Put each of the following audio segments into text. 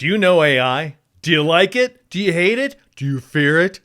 Do you know AI? Do you like it? Do you hate it? Do you fear it?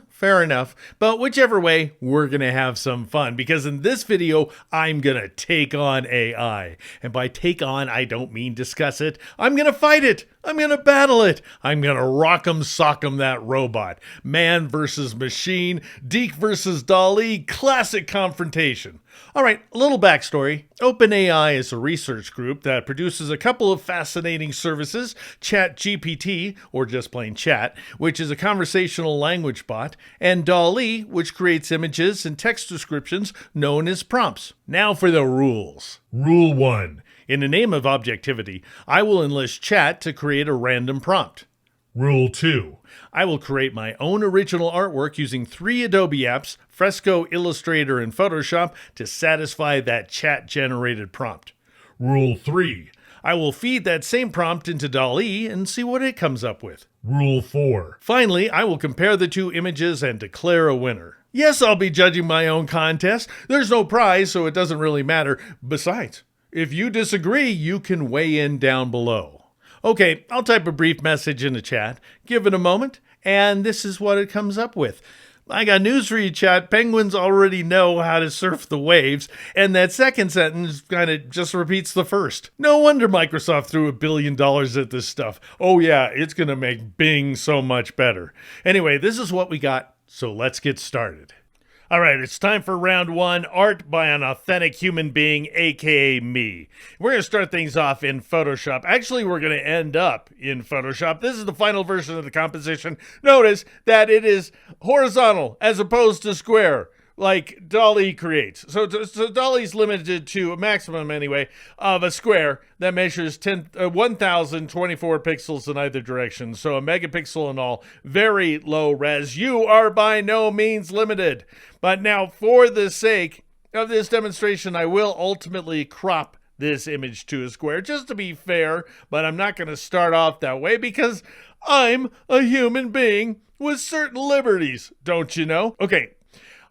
Fair enough. But whichever way, we're going to have some fun because in this video, I'm going to take on AI. And by take on, I don't mean discuss it. I'm going to fight it. I'm going to battle it. I'm going to rock'em sock'em that robot. Man versus machine, Deke versus Dall, classic confrontation. All right, a little backstory. OpenAI is a research group that produces a couple of fascinating services, ChatGPT, or just plain chat, which is a conversational language bot, and Dall, which creates images and text descriptions known as prompts. Now for the rules. Rule 1. In the name of objectivity, I will enlist chat to create a random prompt. Rule 2. I will create my own original artwork using 3 Adobe apps, Fresco, Illustrator, and Photoshop, to satisfy that chat-generated prompt. Rule 3. I will feed that same prompt into Dall and see what it comes up with. Rule 4. Finally, I will compare the 2 images and declare a winner. Yes, I'll be judging my own contest. There's no prize, so it doesn't really matter. Besides, if you disagree, you can weigh in down below. Okay, I'll type a brief message in the chat, give it a moment, and this is what it comes up with. I got news for you, chat. Penguins already know how to surf the waves, and that second sentence kind of just repeats the first. No wonder Microsoft threw $1 billion at this stuff. Oh yeah, it's going to make Bing so much better. Anyway, this is what we got, so let's get started. All right, it's time for round 1, art by an authentic human being, aka me. We're going to start things off in Photoshop. Actually, we're going to end up in Photoshop. This is the final version of the composition. Notice that it is horizontal as opposed to square, like Dall creates. So Dall's limited to a maximum, anyway, of a square that measures 1,024 pixels in either direction. So a megapixel in all. Very low res. You are by no means limited. But now, for the sake of this demonstration, I will ultimately crop this image to a square, just to be fair, but I'm not going to start off that way because I'm a human being with certain liberties, don't you know? Okay.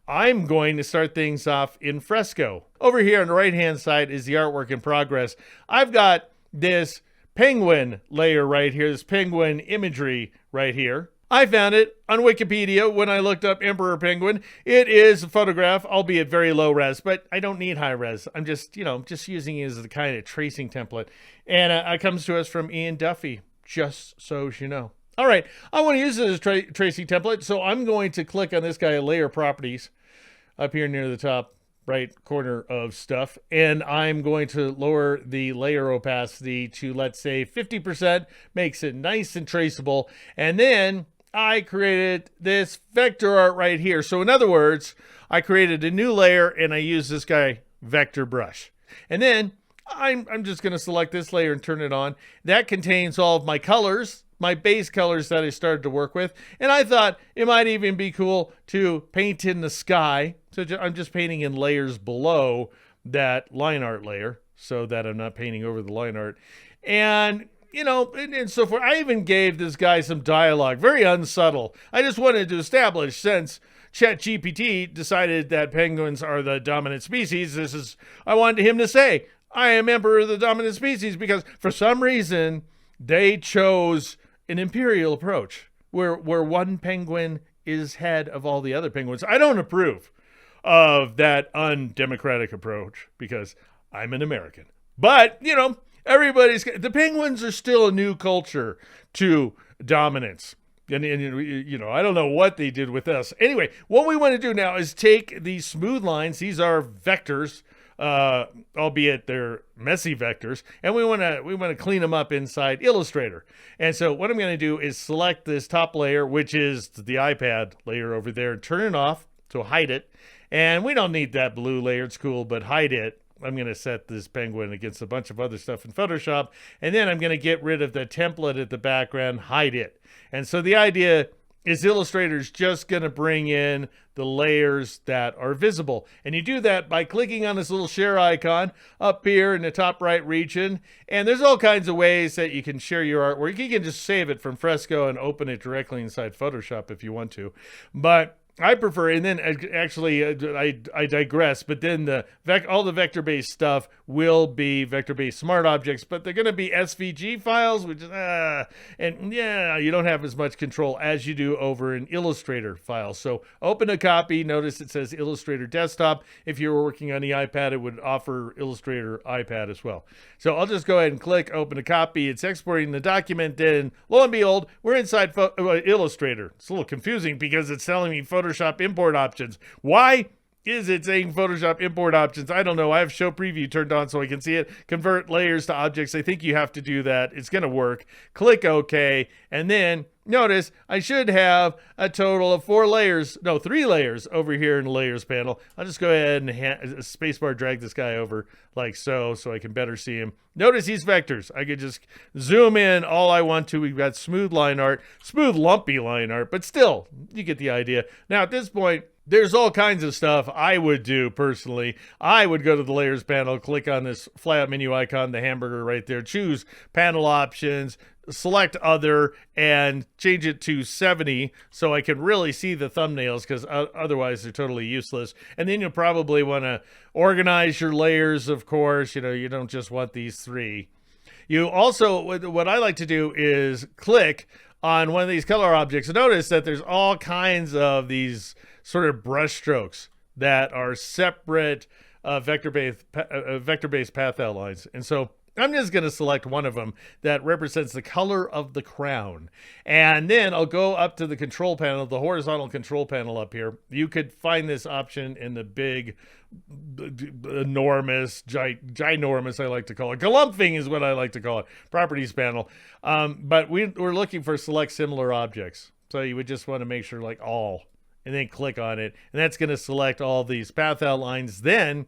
I'm going to start things off in Fresco. Over here on the right-hand side is the artwork in progress. I've got this penguin layer right here, this penguin imagery right here. I found it on Wikipedia when I looked up Emperor Penguin. It is a photograph, albeit very low res, but I don't need high res. I'm just using it as the kind of tracing template. And it comes to us from Ian Duffy, just so you know. All right, I want to use it as a tracing template, so I'm going to click on this guy, Layer Properties, up here near the top right corner of stuff, and I'm going to lower the layer opacity to, let's say, 50%, makes it nice and traceable, and then I created this vector art right here. So in other words, I created a new layer, and I use this guy, Vector Brush. And then I'm just going to select this layer and turn it on. That contains all of my colors, my base colors that I started to work with. And I thought it might even be cool to paint in the sky. So I'm just painting in layers below that line art layer so that I'm not painting over the line art. And, and so forth. I even gave this guy some dialogue, very unsubtle. I just wanted to establish, since ChatGPT decided that penguins are the dominant species, I wanted him to say, I am emperor of the dominant species, because for some reason they chose an imperial approach where one penguin is head of all the other penguins. I don't approve of that undemocratic approach because I'm an American. But, the penguins are still a new culture to dominance. And I don't know what they did with us. Anyway, what we want to do now is take these smooth lines. These are vectors, albeit they're messy vectors, and we want to clean them up inside Illustrator. And so what I'm going to do is select this top layer, which is the iPad layer over there, and turn it off to hide it. And we don't need that blue layer. It's cool, but hide it. I'm going to set this penguin against a bunch of other stuff in Photoshop, and then I'm going to get rid of the template at the background, hide it. And so the idea is Illustrator's just going to bring in the layers that are visible. And you do that by clicking on this little share icon up here in the top right region. And there's all kinds of ways that you can share your artwork. You can just save it from Fresco and open it directly inside Photoshop if you want to. But I prefer, and then actually, I digress. But then all the vector-based stuff will be vector-based smart objects, but they're going to be SVG files, which is and yeah, you don't have as much control as you do over an Illustrator file. So open a copy. Notice it says Illustrator Desktop. If you were working on the iPad, it would offer Illustrator iPad as well. So I'll just go ahead and click Open a copy. It's exporting the document. Then lo and behold, we're inside Illustrator. It's a little confusing because it's telling me Photoshop import options. Why is it saying Photoshop import options? I don't know. I have show preview turned on so I can see it. Convert layers to objects. I think you have to do that. It's going to work. Click OK. And then notice I should have a total of 3 layers over here in the layers panel. I'll just go ahead and spacebar drag this guy over like so I can better see him. Notice these vectors. I could just zoom in all I want to. We've got smooth line art, smooth lumpy line art, but still, you get the idea. Now at this point, there's all kinds of stuff I would do personally. I would go to the layers panel, click on this flyout menu icon, the hamburger right there, choose panel options, select other, and change it to 70 so I can really see the thumbnails, because otherwise they're totally useless. And then you'll probably want to organize your layers, of course. You don't just want these 3. You also, what I like to do is click on one of these color objects. Notice that there's all kinds of these sort of brush strokes that are separate vector-based path outlines. And so I'm just going to select one of them that represents the color of the crown. And then I'll go up to the control panel, the horizontal control panel up here. You could find this option in the big, enormous, ginormous, I like to call it. Galumphing is what I like to call it. Properties panel. But we're looking for select similar objects. So you would just want to make sure like all, and then click on it. And that's going to select all these path outlines. Then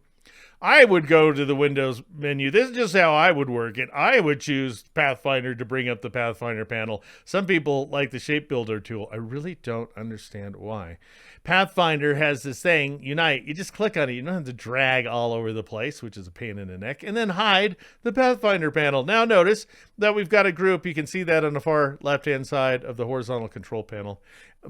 I would go to the Windows menu. This is just how I would work it. I would choose Pathfinder to bring up the Pathfinder panel. Some people like the Shape Builder tool. I really don't understand why. Pathfinder has this thing, Unite. You just click on it. You don't have to drag all over the place, which is a pain in the neck. And then hide the Pathfinder panel. Now notice that we've got a group. You can see that on the far left-hand side of the horizontal control panel.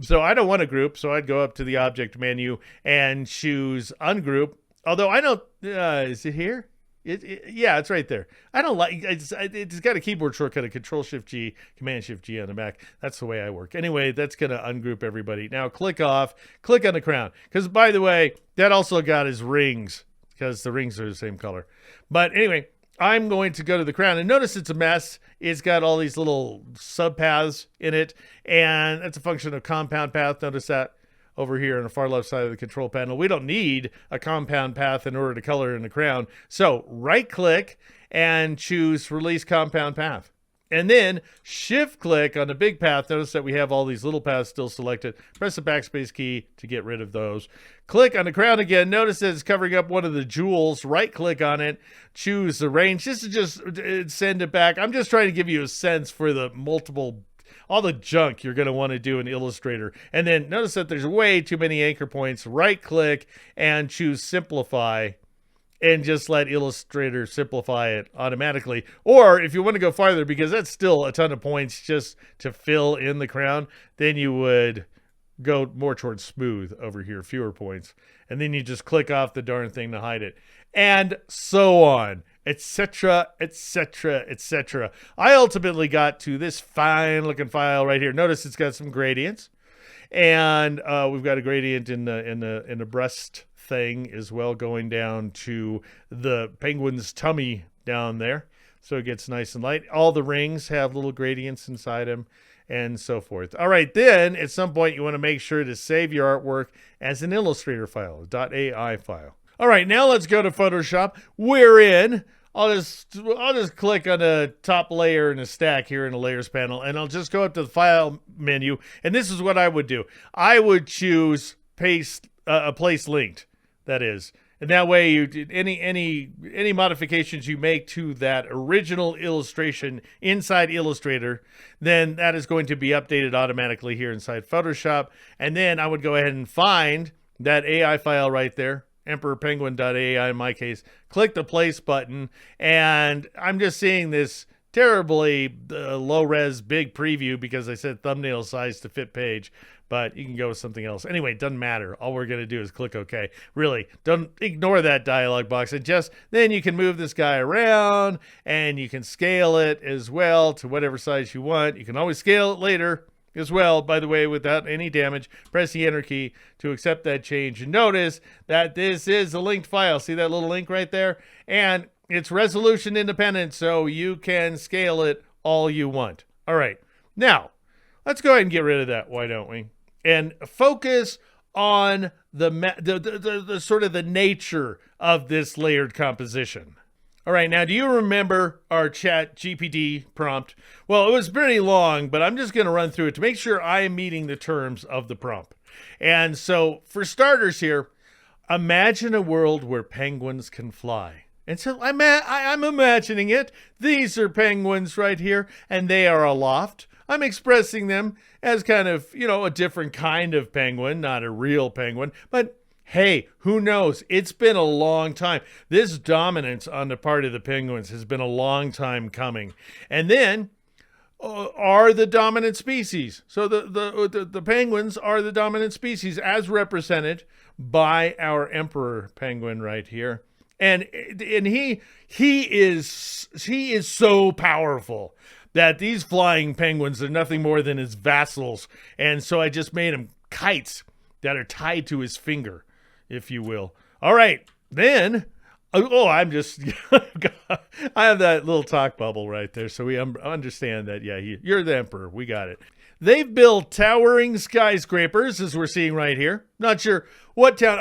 So I don't want a group, so I'd go up to the Object menu and choose Ungroup. Although I don't, is it here? Yeah, it's right there. I don't like, it's got a keyboard shortcut of Control-Shift-G, Command-Shift-G on the Mac. That's the way I work. Anyway, that's going to ungroup everybody. Now click on the crown. Because by the way, that also got his rings, because the rings are the same color. But anyway, I'm going to go to the crown, and notice it's a mess. It's got all these little subpaths in it, and that's a function of compound path. Notice that over here on the far left side of the control panel. We don't need a compound path in order to color in the crown. So right click and choose Release Compound Path. And then shift click on the big path. Notice that we have all these little paths still selected. Press the backspace key to get rid of those. Click on the crown again. Notice that it's covering up one of the jewels. Right click on it. Choose the range. This is just send it back. I'm just trying to give you a sense for the all the junk you're going to want to do in Illustrator. And then notice that there's way too many anchor points. Right click and choose Simplify, and just let Illustrator simplify it automatically. Or if you want to go farther, because that's still a ton of points just to fill in the crown, then you would go more towards smooth over here, fewer points. And then you just click off the darn thing to hide it. And so on, etc., etc., etc. I ultimately got to this fine looking file right here. Notice it's got some gradients, and we've got a gradient in the breast thing as well, going down to the penguin's tummy down there, so it gets nice and light. All the rings have little gradients inside them, and so forth. All right, then at some point you want to make sure to save your artwork as an Illustrator file, a .ai file. All right, now let's go to Photoshop. We're in. I'll just click on the top layer in the stack here in the layers panel, and I'll just go up to the file menu. And this is what I would do. I would choose paste a place linked. That is, and that way you any modifications you make to that original illustration inside Illustrator, then that is going to be updated automatically here inside Photoshop. And then I would go ahead and find that AI file right there. EmperorPenguin.ai in my case, click the place button, and I'm just seeing this terribly low-res big preview because I said thumbnail size to fit page, but you can go with something else. Anyway, it doesn't matter. All we're going to do is click OK. Really, don't ignore that dialog box. And just then you can move this guy around and you can scale it as well to whatever size you want. You can always scale it later as well, by the way, without any damage. Press the enter key to accept that change. And notice that this is a linked file. See that little link right there? And it's resolution independent, so you can scale it all you want. All right, now let's go ahead and get rid of that. Why don't we? And focus on the sort of the nature of this layered composition. All right, now do you remember our ChatGPT prompt? Well, it was pretty long, but I'm just going to run through it to make sure I am meeting the terms of the prompt. And so for starters here, imagine a world where penguins can fly. And so I'm imagining it. These are penguins right here, and they are aloft. I'm expressing them as kind of, a different kind of penguin, not a real penguin, but hey, who knows? It's been a long time. This dominance on the part of the penguins has been a long time coming. And then are the dominant species. So the penguins are the dominant species as represented by our emperor penguin right here. And he is so powerful that these flying penguins are nothing more than his vassals. And so I just made him kites that are tied to his finger, if you will. All right, then, I'm just, I have that little talk bubble right there, so we understand that, yeah, you're the emperor, we got it. They've built towering skyscrapers, as we're seeing right here. Not sure what town,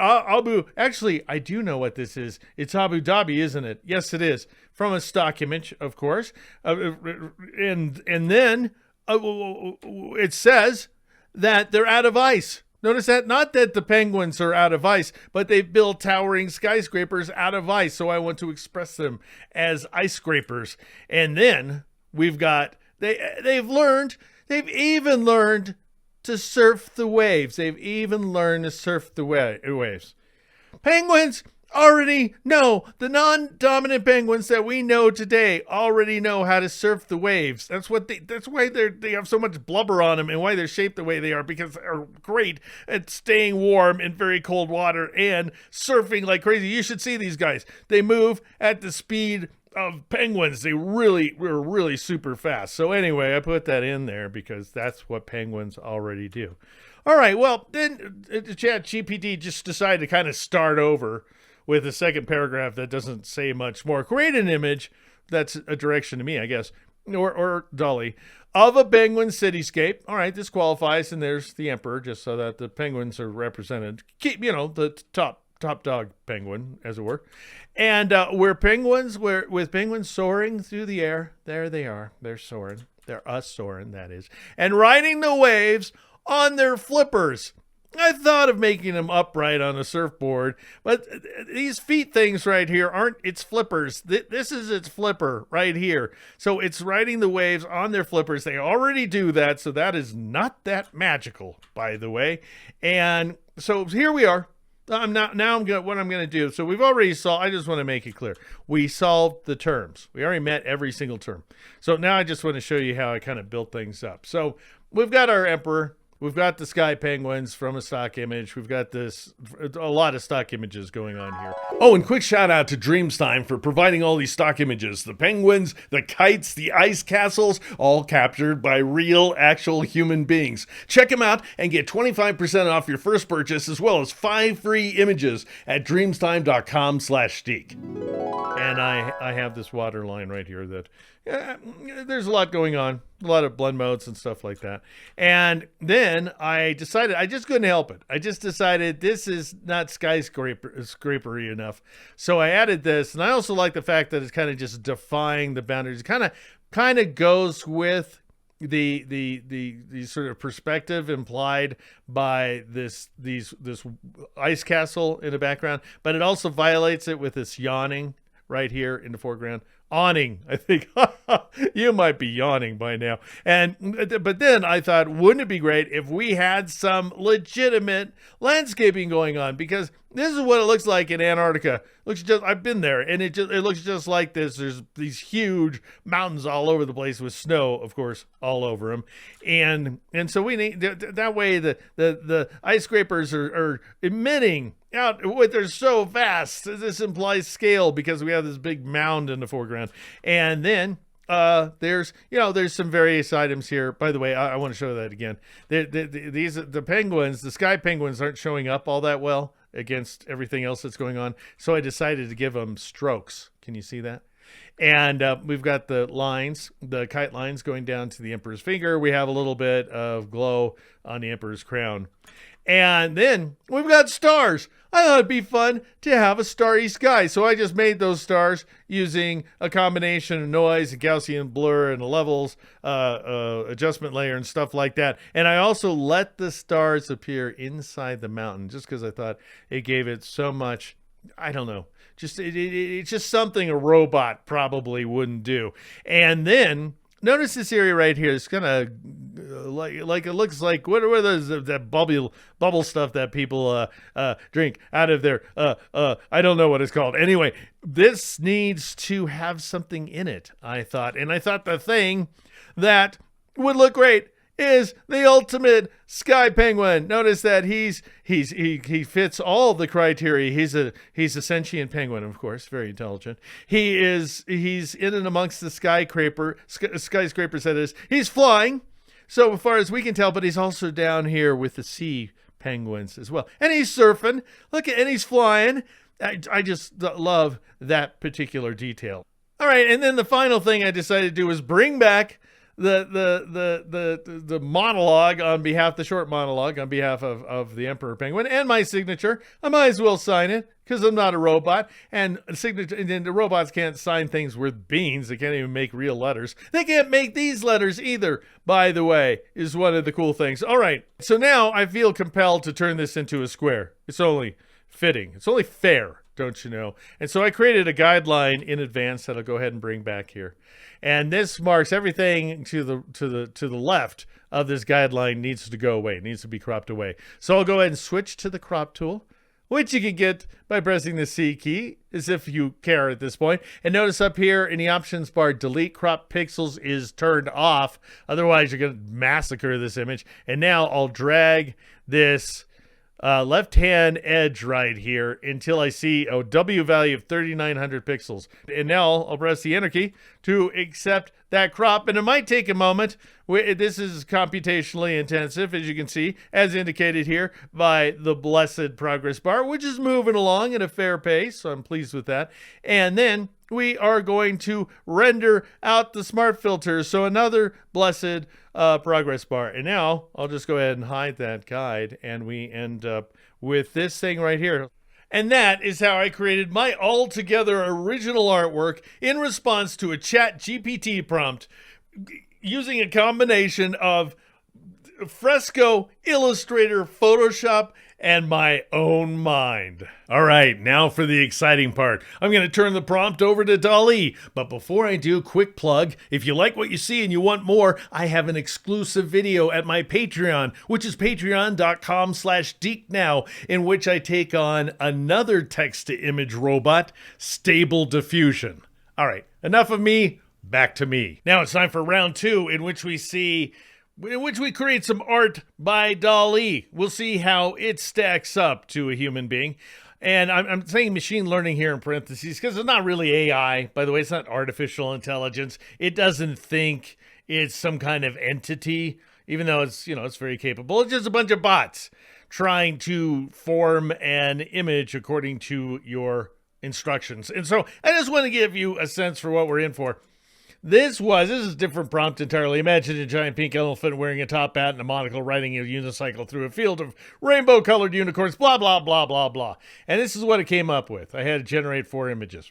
actually, I do know what this is. It's Abu Dhabi, isn't it? Yes, it is. From a stock image, of course. And then it says that they're out of ice. Notice that? Not that the penguins are out of ice, but they've built towering skyscrapers out of ice. So I want to express them as ice scrapers. And then we've got, they've even learned to surf the waves. They've even learned to surf the waves. Penguins already know, the non-dominant penguins that we know today already know how to surf the waves. That's why they have so much blubber on them and why they're shaped the way they are, because they're great at staying warm in very cold water and surfing like crazy. You should see these guys. They move at the speed of penguins. They were really super fast. So anyway, I put that in there because that's what penguins already do. All right, well, then ChatGPT just decided to kind of start over with a second paragraph that doesn't say much more. Create an image, that's a direction to me, I guess, or Dolly, of a penguin cityscape. All right, this qualifies, and there's the emperor, just so that the penguins are represented. Keep, the top dog penguin, as it were. And with penguins soaring through the air, there they are. They're soaring. They're us soaring, that is. And riding the waves on their flippers. I thought of making them upright on a surfboard, but these feet things right here aren't its flippers. This is its flipper right here. So it's riding the waves on their flippers. They already do that, so that is not that magical, by the way. And so here we are. What I'm going to do. So we've already solved. I just want to make it clear. We solved the terms. We already met every single term. So now I just want to show you how I kind of built things up. So we've got our emperor. We've got the sky penguins from a stock image. We've got a lot of stock images going on here. Oh, and quick shout out to Dreamstime for providing all these stock images. The penguins, the kites, the ice castles, all captured by real, actual human beings. Check them out and get 25% off your first purchase, as well as 5 free images at dreamstime.com/Deke. And I have this water line right here that there's a lot going on, a lot of blend modes and stuff like that. And then I decided I just couldn't help it. I just decided this is not skyscrapery enough. So I added this, and I also like the fact that it's kind of just defying the boundaries. It kind of goes with the sort of perspective implied by this ice castle in the background, but it also violates it with this yawning right here in the foreground. Awning, I think. You might be yawning by now. But then I thought, wouldn't it be great if we had some legitimate landscaping going on? Because This is what it looks like in Antarctica. I've been there, and it looks just like this. There's these huge mountains all over the place with snow, of course, all over them. And so we need that way the ice scrapers are emitting out they're so fast. This implies scale because we have this big mound in the foreground. And then there's some various items here. By the way, I want to show that again. The penguins, the sky penguins, aren't showing up all that well against everything else that's going on. So I decided to give them strokes. Can you see that? And we've got the lines, the kite lines going down to the emperor's finger. We have a little bit of glow on the emperor's crown. And then we've got stars. I thought it'd be fun to have a starry sky. So I just made those stars using a combination of noise and Gaussian blur and levels, adjustment layer and stuff like that. And I also let the stars appear inside the mountain just because I thought it gave it so much, I don't know, it's just something a robot probably wouldn't do. And then notice this area right here. It's kind of like it looks like what are those that bubble stuff that people drink out of their I don't know what it's called. Anyway, this needs to have something in it, I thought. And I thought the thing that would look great is the ultimate sky penguin. Notice that he fits all the criteria. He's a sentient penguin, of course, very intelligent. He's in and amongst the skyscrapers. That is, he's flying, so far as we can tell, but he's also down here with the sea penguins as well, and he's surfing. And he's flying. I just love that particular detail. All right, and then the final thing I decided to do was bring back the monologue the short monologue on behalf of the Emperor Penguin and my signature. I might as well sign it because I'm not a robot, and the robots can't sign things with beans. They can't even make real letters. They can't make these letters either, by the way, is one of the cool things. All right, so now I feel compelled to turn this into a square. It's only fitting. It's only fair, don't you know? And so I created a guideline in advance that I'll go ahead and bring back here. And this marks everything to the left of this guideline needs to go away. It needs to be cropped away. So I'll go ahead and switch to the crop tool, which you can get by pressing the C key, as if you care at this point. And notice up here in the options bar, delete crop pixels is turned off. Otherwise, you're going to massacre this image. And now I'll drag this left-hand edge right here until I see a W value of 3,900 pixels. And now I'll press the Enter key to accept that crop. And it might take a moment. This is computationally intensive, as you can see, as indicated here by the blessed progress bar, which is moving along at a fair pace. So I'm pleased with that. And then we are going to render out the smart filters. So another blessed progress bar. And now I'll just go ahead and hide that guide, and we end up with this thing right here. And that is how I created my altogether original artwork in response to a ChatGPT prompt using a combination of Fresco, Illustrator, Photoshop, and my own mind. All right, now for the exciting part. I'm going to turn the prompt over to Dall. But before I do, quick plug. If you like what you see and you want more, I have an exclusive video at my Patreon, which is patreon.com/Deke now, in which I take on another text-to-image robot, Stable Diffusion. All right, enough of me, back to me. Now it's time for round two, in which we create some art by Dall. We'll see how it stacks up to a human being. And I'm saying machine learning here in parentheses because it's not really AI. By the way, it's not artificial intelligence. It doesn't think it's some kind of entity, even though it's very capable. It's just a bunch of bots trying to form an image according to your instructions. And so I just want to give you a sense for what we're in for. This is a different prompt entirely. Imagine a giant pink elephant wearing a top hat and a monocle riding a unicycle through a field of rainbow-colored unicorns, blah, blah, blah, blah, blah. And this is what it came up with. I had to generate 4 images.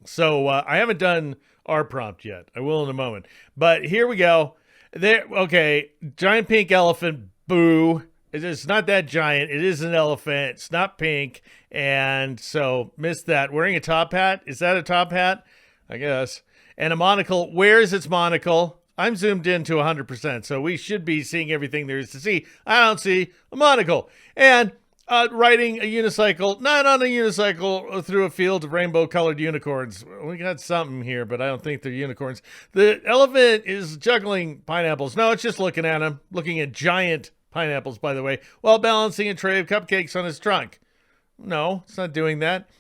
So I haven't done our prompt yet. I will in a moment. But here we go. Okay, giant pink elephant, boo. It's not that giant. It is an elephant. It's not pink. And so, missed that. Wearing a top hat. Is that a top hat? I guess. And a monocle. Where's its monocle? I'm zoomed in to 100%, so we should be seeing everything there is to see. I don't see a monocle. And Riding a unicycle, not on a unicycle, through a field of rainbow-colored unicorns. We got something here, but I don't think they're unicorns. The elephant is juggling pineapples. No, it's just looking at them, looking at giant pineapples, by the way, while balancing a tray of cupcakes on his trunk. No, it's not doing that.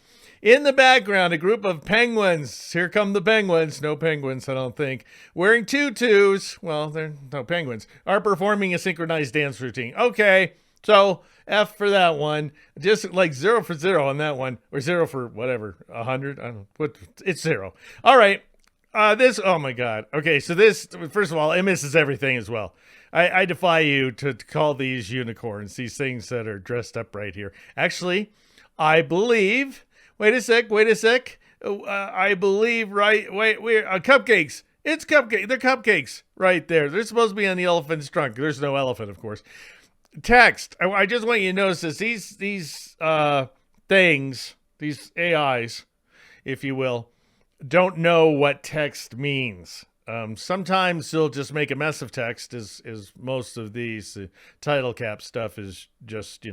In the background, a group of penguins. Here come the penguins. No penguins, I don't think. Wearing tutus. Well, they're no penguins. Are performing a synchronized dance routine. Okay, so F for that one. Just like 0 for 0 on that one. Or 0 for whatever. 100? I don't know. What? It's 0. All right. This, oh my God. Okay, so this, first of all, it misses everything as well. I defy you to call these unicorns, these things that are dressed up right here. Actually, I believe... Wait a sec. I believe, right? Wait, cupcakes. It's cupcake. They're cupcakes right there. They're supposed to be on the elephant's trunk. There's no elephant, of course. Text. I just want you to notice this. These things, these AIs, if you will, don't know what text means. Sometimes they'll just make a mess of text, as most of these title cap stuff is just,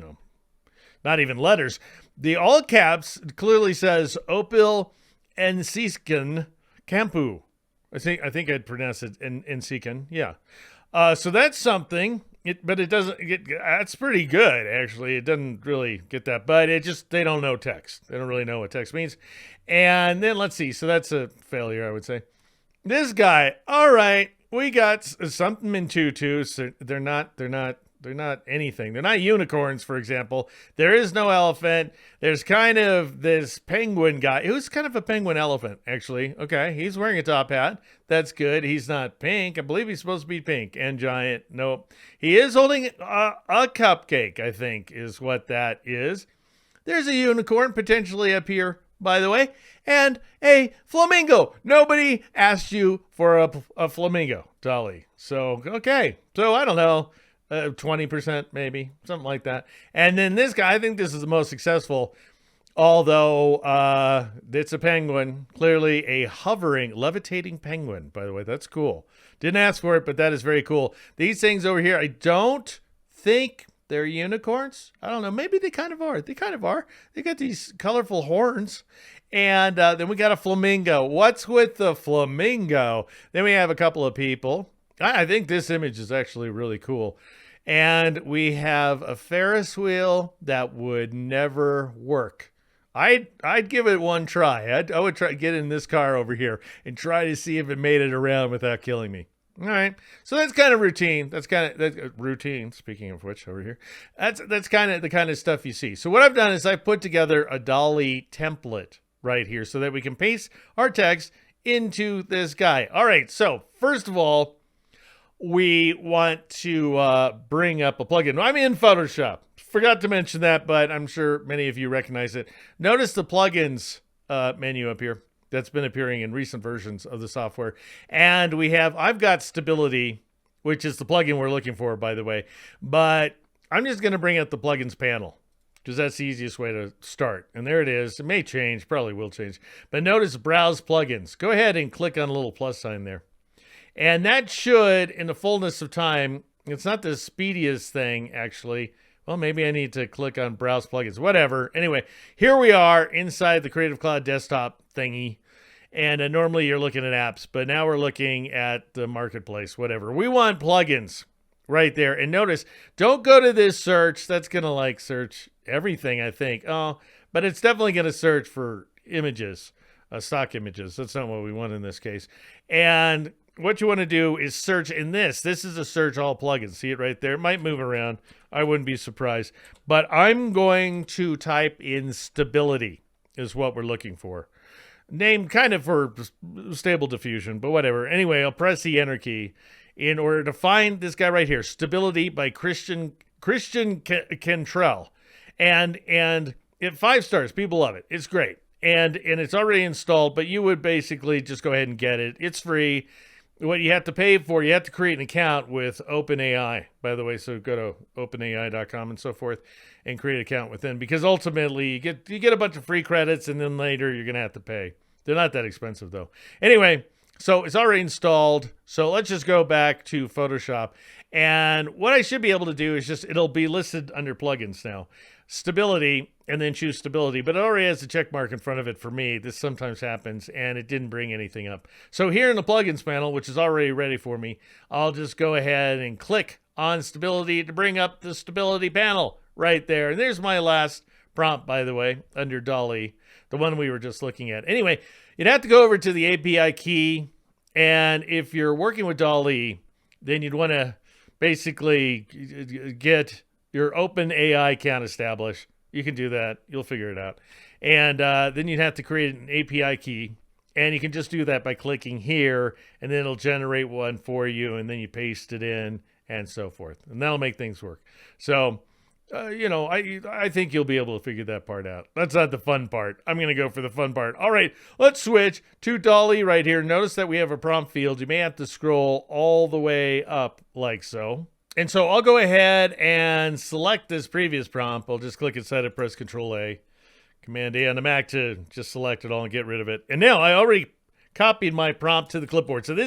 not even letters. The all caps clearly says Opil Ensisken Campu. I think I'd pronounce it Ensisken. Yeah. So that's something. But it doesn't get. That's pretty good, actually. It doesn't really get that, but they don't know text. They don't really know what text means. And then let's see. So that's a failure, I would say. This guy. All right, we got something in tutus. They're not anything. They're not unicorns, for example. There is no elephant. There's kind of this penguin guy who's kind of a penguin elephant, actually. Okay, he's wearing a top hat. That's good. He's not pink. I believe he's supposed to be pink and giant. Nope. He is holding a cupcake, I think, is what that is. There's a unicorn potentially up here, by the way, and a flamingo. Nobody asked you for a flamingo, Dolly. So, okay. So, I don't know. 20% maybe, something like that. And then this guy, I think this is the most successful, although it's a penguin, clearly a hovering, levitating penguin, by the way. That's cool. Didn't ask for it, but that is very cool. These things over here, I don't think they're unicorns. I don't know. Maybe they kind of are. They kind of are. They got these colorful horns. And then we got a flamingo. What's with the flamingo? Then we have a couple of people. I think this image is actually really cool. And we have a Ferris wheel that would never work. I'd give it one try. I would try to get in this car over here and try to see if it made it around without killing me. All right. So that's kind of routine. That's routine. Speaking of which, over here, that's kind of the kind of stuff you see. So what I've done is I've put together a Dall template right here so that we can paste our text into this guy. All right. So first of all, we want to bring up a plugin. I'm in Photoshop. Forgot to mention that, but I'm sure many of you recognize it. Notice the plugins menu up here that's been appearing in recent versions of the software. And I've got stability, which is the plugin we're looking for, by the way. But I'm just going to bring up the plugins panel because that's the easiest way to start. And there it is. It may change, probably will change. But notice Browse Plugins. Go ahead and click on the little plus sign there. And that should, in the fullness of time, it's not the speediest thing, actually. Well, maybe I need to click on Browse Plugins. Whatever. Anyway, here we are inside the Creative Cloud desktop thingy. And normally you're looking at apps, but now we're looking at the marketplace, whatever. We want plugins right there. And notice, don't go to this search. That's going to search everything, I think. Oh, but it's definitely going to search for images, stock images. That's not what we want in this case. And what you want to do is search in this. This is a search all plugins. See it right there? It might move around. I wouldn't be surprised. But I'm going to type in stability is what we're looking for. Named kind of for stable diffusion, but whatever. Anyway, I'll press the enter key in order to find this guy right here. Stability by Christian Cantrell. And it 5 stars. People love it. It's great. And it's already installed, but you would basically just go ahead and get it. It's free. What you have to pay for, you have to create an account with OpenAI, by the way. So go to openai.com and so forth and create an account with them, because ultimately you get a bunch of free credits and then later you're going to have to pay. They're not that expensive though. Anyway, so it's already installed. So let's just go back to Photoshop. And what I should be able to do is it'll be listed under plugins now. stability, and then choose stability, but it already has a check mark in front of it for me. This sometimes happens, and it didn't bring anything up. So here in the plugins panel, which is already ready for me, I'll just go ahead and click on stability to bring up the stability panel right there. And there's my last prompt, by the way, under Dall, the one we were just looking at. Anyway, you'd have to go over to the API key, and if you're working with Dall, then you'd want to basically get your OpenAI account established. You can do that. You'll figure it out. And then you'd have to create an API key. And you can just do that by clicking here, and then it'll generate one for you, and then you paste it in and so forth. And that'll make things work. So, I think you'll be able to figure that part out. That's not the fun part. I'm going to go for the fun part. All right, let's switch to Dall right here. Notice that we have a prompt field. You may have to scroll all the way up like so. And so I'll go ahead and select this previous prompt. I'll just click inside it, press Control A, Command A on the Mac to just select it all and get rid of it. And now I already copied my prompt to the clipboard. So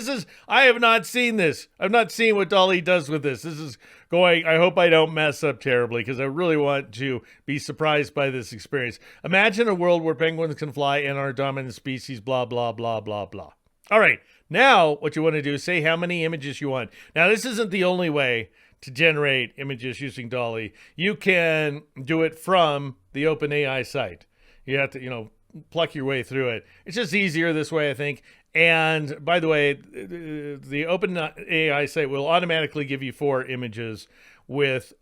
I have not seen this. I've not seen what Dall does with this. This is going, I hope I don't mess up terribly because I really want to be surprised by this experience. Imagine a world where penguins can fly and are dominant species, blah, blah, blah, blah, blah. All right. Now, what you want to do is say how many images you want. Now, this isn't the only way to generate images using Dall. You can do it from the OpenAI site. You have to, pluck your way through it. It's just easier this way, I think. And by the way, the OpenAI site will automatically give you 4 images with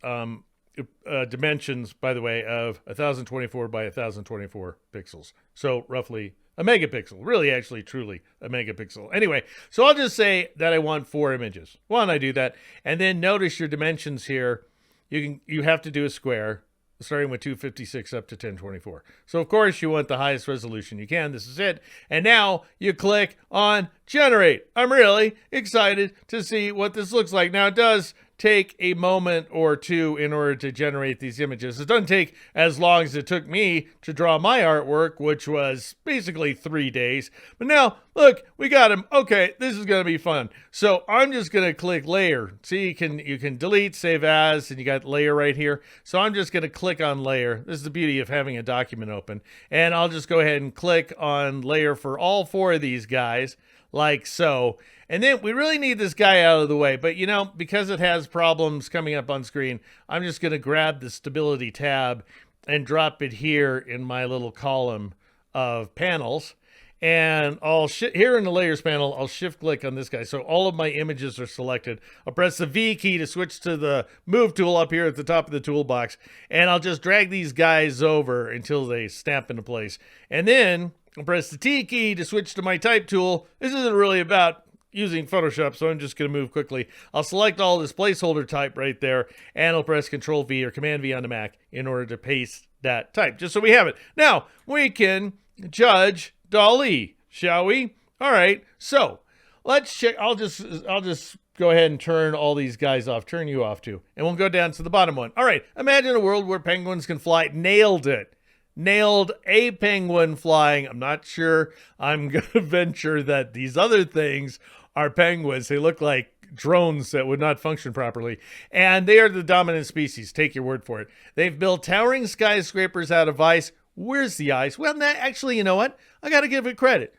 dimensions, by the way, of 1024 by 1024 pixels. So roughly a megapixel, really, actually, truly a megapixel. Anyway, so I'll just say that I want 4 images. Why don't I do that? And then notice your dimensions here. You have to do a square, starting with 256 up to 1024. So of course you want the highest resolution you can. This is it. And now you click on generate. I'm really excited to see what this looks like. Now it does take a moment or two in order to generate these images. It doesn't take as long as it took me to draw my artwork, which was basically 3 days. But now, look, we got him. Okay, this is going to be fun. So I'm just going to click layer. See, you can delete, save as, and you got layer right here. So I'm just going to click on layer. This is the beauty of having a document open. And I'll just go ahead and click on layer for all 4 of these guys, like so. And then we really need this guy out of the way. But, because it has problems coming up on screen, I'm just going to grab the stability tab and drop it here in my little column of panels. And here in the layers panel, I'll shift click on this guy. So all of my images are selected. I'll press the V key to switch to the move tool up here at the top of the toolbox. And I'll just drag these guys over until they snap into place. And then I'll press the T key to switch to my type tool. This isn't really about using Photoshop, so I'm just going to move quickly. I'll select all this placeholder type right there, and I'll press Control V or Command V on the Mac in order to paste that type, just so we have it. Now, we can judge Dall, shall we? All right, so let's check. I'll just go ahead and turn all these guys off, turn you off too, and we'll go down to the bottom one. All right, imagine a world where penguins can fly. Nailed it. Nailed a penguin flying. I'm not sure I'm going to venture that these other things are penguins. They look like drones that would not function properly. And they are the dominant species. Take your word for it. They've built towering skyscrapers out of ice. Where's the ice? Well, actually, you know what? I got to give it credit.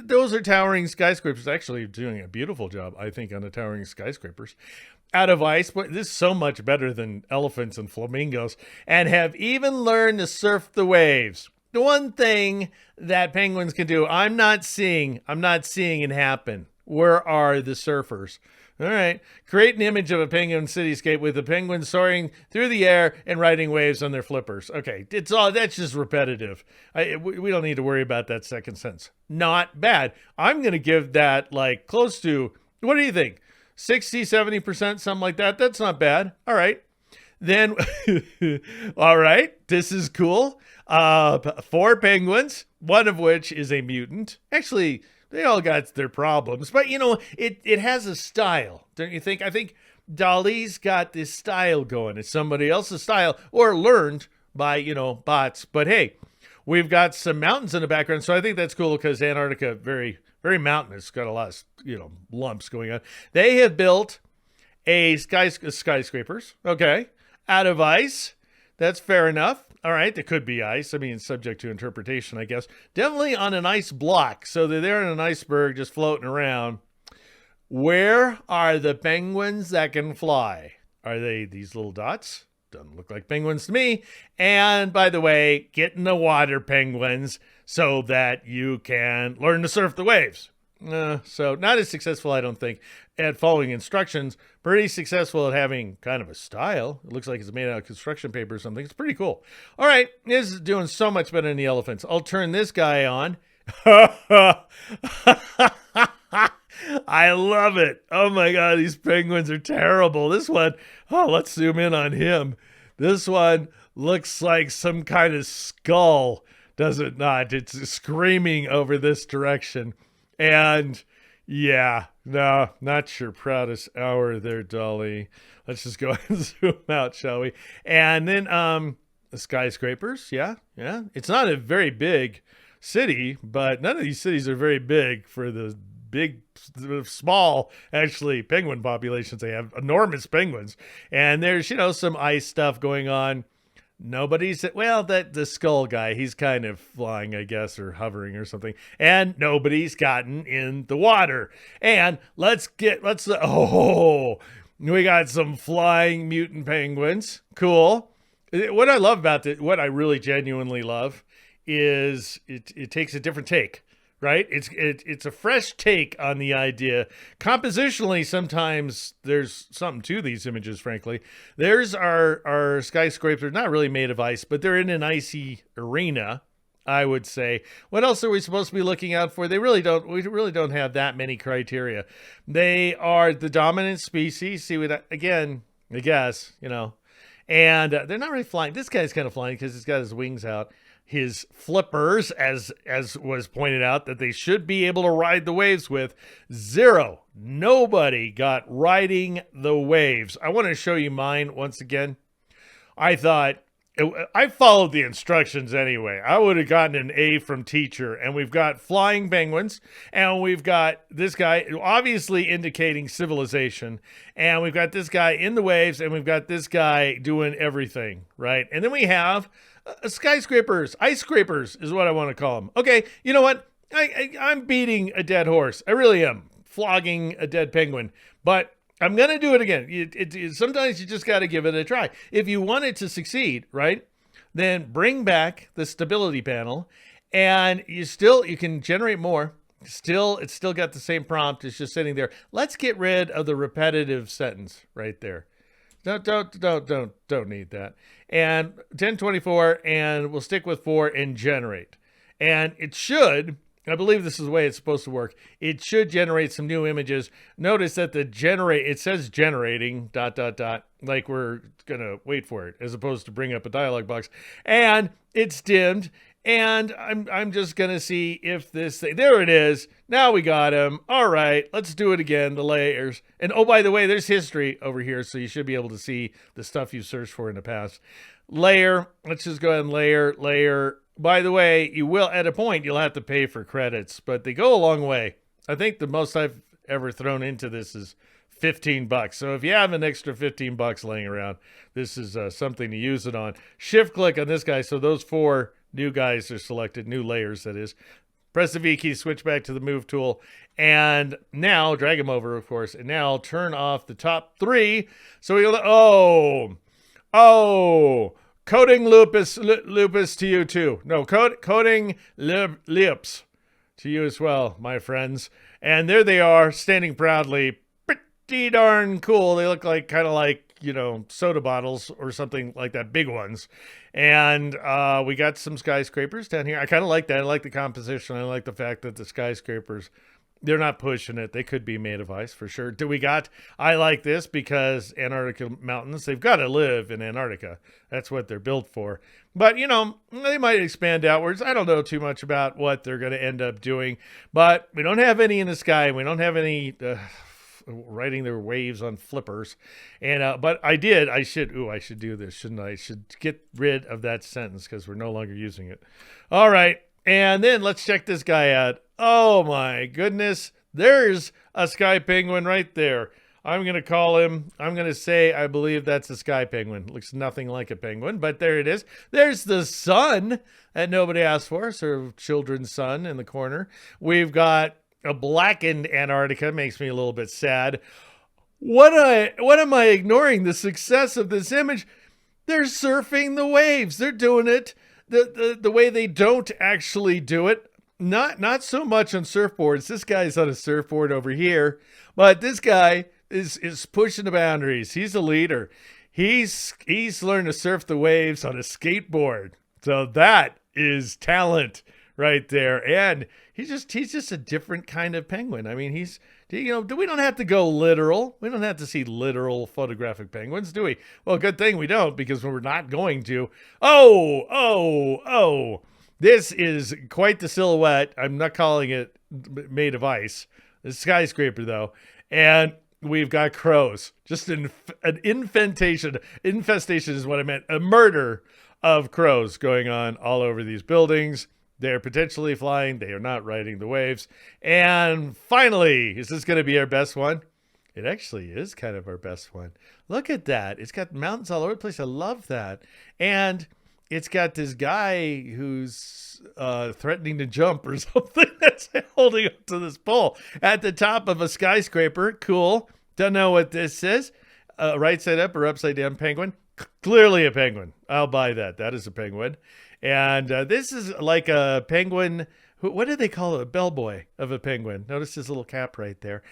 Those are towering skyscrapers. Actually doing a beautiful job, I think, on the towering skyscrapers out of ice. But this is so much better than elephants and flamingos, and have even learned to surf the waves. The one thing that penguins can do, I'm not seeing it happen. Where are the surfers? All right. Create an image of a penguin cityscape with the penguins soaring through the air and riding waves on their flippers. Okay. That's just repetitive. We don't need to worry about that second sentence. Not bad. I'm going to give that like close to, what do you think? 60, 70%, something like that. That's not bad. All right. Then, all right. This is cool. 4 penguins, one of which is a mutant. Actually, they all got their problems, but it has a style, don't you think? I think Dall's got this style going. It's somebody else's style, or learned by, bots. But hey, we've got some mountains in the background, so I think that's cool because Antarctica, very, very mountainous, got a lot of, lumps going on. They have built skyscrapers, okay, out of ice. That's fair enough. All right, there could be ice. I mean, subject to interpretation, I guess. Definitely on an ice block. So they're there in an iceberg just floating around. Where are the penguins that can fly? Are they these little dots? Doesn't look like penguins to me. And by the way, get in the water, penguins, so that you can learn to surf the waves. So not as successful, I don't think, at following instructions. Pretty successful at having kind of a style. It looks like it's made out of construction paper or something. It's pretty cool. All right, this is doing so much better than the elephants. I'll turn this guy on. I love it. Oh my God, these penguins are terrible. This one, let's zoom in on him. This one looks like some kind of skull, does it not? It's screaming over this direction. And yeah, no, not your proudest hour there, Dolly. Let's just go ahead and zoom out, shall we? And then the skyscrapers, yeah. It's not a very big city, but none of these cities are very big for the small, actually, penguin populations. They have enormous penguins. And there's, some ice stuff going on. Nobody's, the skull guy, he's kind of flying, I guess, or hovering or something. And nobody's gotten in the water. And we got some flying mutant penguins. Cool. What I love about it, what I really genuinely love, is it takes a different take. Right? It's a fresh take on the idea. Compositionally, sometimes there's something to these images, frankly. There's our skyscrapers, not really made of ice, but they're in an icy arena, I would say. What else are we supposed to be looking out for? We really don't have that many criteria. They are the dominant species. See, again, I guess, and they're not really flying. This guy's kind of flying because he's got his wings out. His flippers, as was pointed out, that they should be able to ride the waves with. 0. Nobody got riding the waves. I want to show you mine once again. I followed the instructions anyway. I would have gotten an A from teacher. And we've got flying penguins. And we've got this guy obviously indicating civilization. And we've got this guy in the waves. And we've got this guy doing everything, right? And then we have skyscrapers, ice scrapers is what I want to call them. Okay, you know what? I'm beating a dead horse. I really am. Flogging a dead penguin. But I'm going to do it again. Sometimes you just got to give it a try. If you want it to succeed, right, then bring back the stability panel and you can generate more. It's still got the same prompt. It's just sitting there. Let's get rid of the repetitive sentence right there. Don't need that. And 1024, and we'll stick with 4 and generate. And it should, I believe this is the way it's supposed to work. It should generate some new images. Notice that it says generating ... like we're going to wait for it, as opposed to bring up a dialog box. And it's dimmed. And I'm just going to see if this thing, there it is. Now we got him. All right, let's do it again, the layers. And oh, by the way, there's history over here, so you should be able to see the stuff you searched for in the past. Layer, let's just go ahead and layer. By the way, at a point, you'll have to pay for credits, but they go a long way. I think the most I've ever thrown into this is $15. So if you have an extra $15 laying around, this is something to use it on. Shift click on this guy, so those 4 new guys are selected, new layers, that is. Press the V key, switch back to the move tool, and now drag them over, of course, and now turn off the top 3. So coding lupus to you too. No, coding lips to you as well, my friends. And there they are, standing proudly. Pretty darn cool. They look kind of like soda bottles or something like that, big ones. And we got some skyscrapers down here. I kind of like that. I like the composition. I like the fact that the skyscrapers, they're not pushing it. They could be made of ice for sure. I like this because Antarctica mountains, they've got to live in Antarctica. That's what they're built for. But, they might expand outwards. I don't know too much about what they're going to end up doing. But we don't have any in the sky. And we don't have any riding their waves on flippers. And but I should do this, shouldn't I? I should get rid of that sentence because we're no longer using it. All right, and then let's check this guy out. Oh my goodness, there's a sky penguin right there. I'm going to call him, I'm going to say, I believe that's a sky penguin. Looks nothing like a penguin, but there it is. There's the sun that nobody asked for, sort of children's sun in the corner. We've got a blackened Antarctica, makes me a little bit sad. What am I ignoring? The success of this image. They're surfing the waves. They're doing it the way they don't actually do it. Not so much on surfboards. This guy's on a surfboard over here, but this guy is pushing the boundaries. He's a leader. He's learned to surf the waves on a skateboard. So that is talent right there. And he's just a different kind of penguin. I mean, we don't have to go literal. We don't have to see literal photographic penguins, do we? Well, good thing we don't, because we're not going to. Oh. This is quite the silhouette. I'm not calling it made of ice. The skyscraper, though. And we've got crows. Just an infestation. Infestation is what I meant. A murder of crows going on all over these buildings. They're potentially flying. They are not riding the waves. And finally, is this going to be our best one? It actually is kind of our best one. Look at that. It's got mountains all over the place. I love that. And it's got this guy who's threatening to jump or something that's holding up to this pole at the top of a skyscraper. Cool. Don't know what this is. Right side up or upside down penguin. Clearly a penguin. I'll buy that. That is a penguin. And this is like a penguin. What do they call it? A bellboy of a penguin. Notice his little cap right there.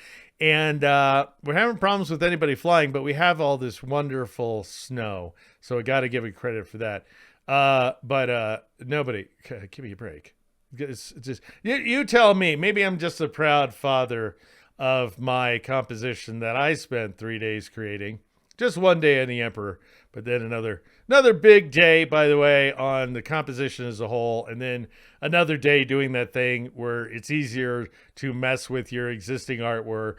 And we're having problems with anybody flying, but we have all this wonderful snow. So I got to give it credit for that. But nobody, give me a break. It's just you tell me. Maybe I'm just a proud father of my composition that I spent 3 days creating. Just one day on the Emperor, but then another big day, by the way, on the composition as a whole, and then another day doing that thing where it's easier to mess with your existing artwork,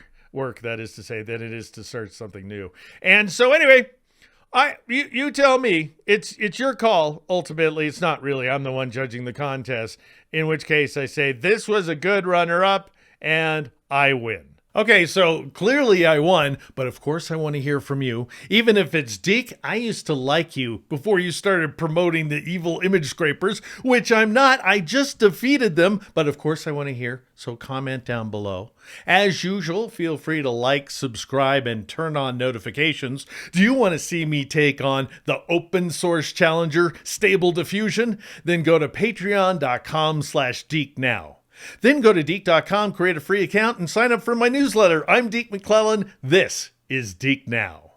that is to say, than it is to search something new. And so anyway, you tell me. It's your call. Ultimately, it's not really. I'm the one judging the contest. In which case, I say this was a good runner-up, and I win. Okay, so clearly I won, but of course I want to hear from you. Even if it's Deke, I used to like you before you started promoting the evil image scrapers, which I'm not. I just defeated them, but of course I want to hear, so comment down below. As usual, feel free to like, subscribe, and turn on notifications. Do you want to see me take on the open source challenger, Stable Diffusion? Then go to patreon.com/Deke now. Then go to Deke.com, create a free account, and sign up for my newsletter. I'm Deke McClellan. This is Deke Now.